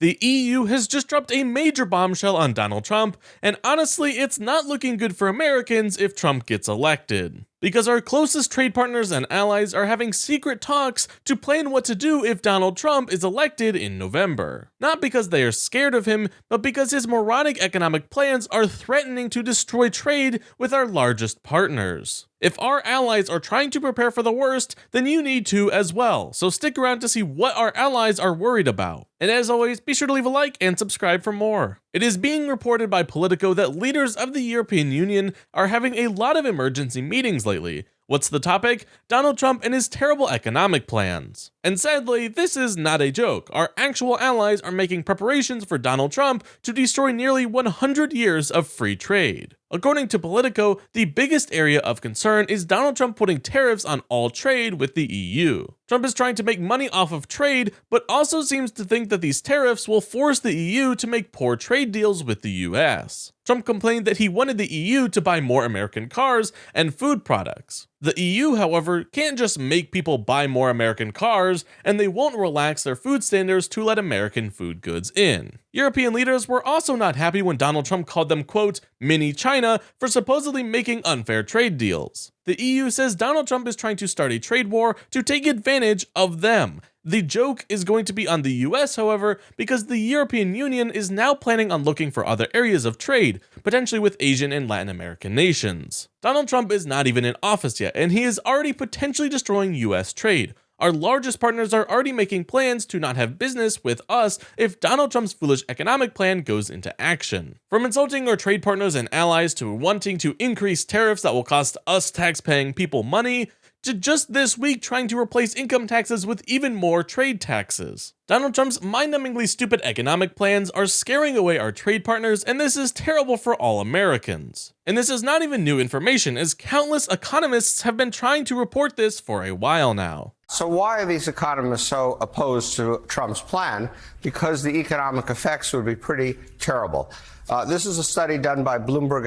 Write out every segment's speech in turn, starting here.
The EU has just dropped a major bombshell on Donald Trump, and honestly, it's not looking good for Americans if Trump gets elected. Because our closest trade partners and allies are having secret talks to plan what to do if Donald Trump is elected in November. Not because they are scared of him, but because his moronic economic plans are threatening to destroy trade with our largest partners. If our allies are trying to prepare for the worst, then you need to as well, so stick around to see what our allies are worried about. And as always, be sure to leave a like and subscribe for more. It is being reported by Politico that leaders of the European Union are having a lot of emergency meetings lately. What's the topic? Donald Trump and his terrible economic plans. And sadly, this is not a joke. Our actual allies are making preparations for Donald Trump to destroy nearly 100 years of free trade. According to Politico, the biggest area of concern is Donald Trump putting tariffs on all trade with the EU. Trump is trying to make money off of trade, but also seems to think that these tariffs will force the EU to make poor trade deals with the US. Trump complained that he wanted the EU to buy more American cars and food products. The EU, however, can't just make people buy more American cars, and they won't relax their food standards to let American food goods in. European leaders were also not happy when Donald Trump called them, quote, mini China for supposedly making unfair trade deals. The EU says Donald Trump is trying to start a trade war to take advantage of them. The joke is going to be on the US, however, because the European Union is now planning on looking for other areas of trade, potentially with Asian and Latin American nations. Donald Trump is not even in office yet, and he is already potentially destroying US trade. Our largest partners are already making plans to not have business with us if Donald Trump's foolish economic plan goes into action. From insulting our trade partners and allies to wanting to increase tariffs that will cost us tax-paying people money, to just this week trying to replace income taxes with even more trade taxes. Donald Trump's mind-numbingly stupid economic plans are scaring away our trade partners, and this is terrible for all Americans. And this is not even new information, as countless economists have been trying to report this for a while now. So why are these economists so opposed to Trump's plan? Because the economic effects would be pretty terrible. This is a study done by Bloomberg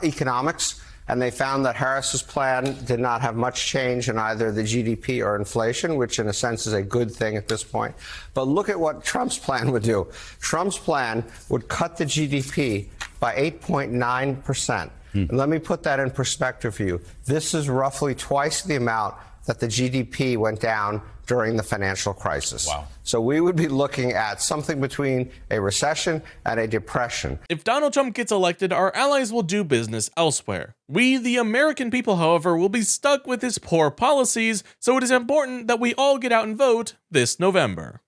Economics, and they found that Harris's plan did not have much change in either the GDP or inflation, which in a sense is a good thing at this point. But look at what Trump's plan would do. Trump's plan would cut the GDP by 8.9%. And let me put that in perspective for you. This is roughly twice the amount that the GDP went down during the financial crisis. Wow. So we would be looking at something between a recession and a depression. If Donald Trump gets elected, our allies will do business elsewhere. We, the American people, however, will be stuck with his poor policies, so it is important that we all get out and vote this November.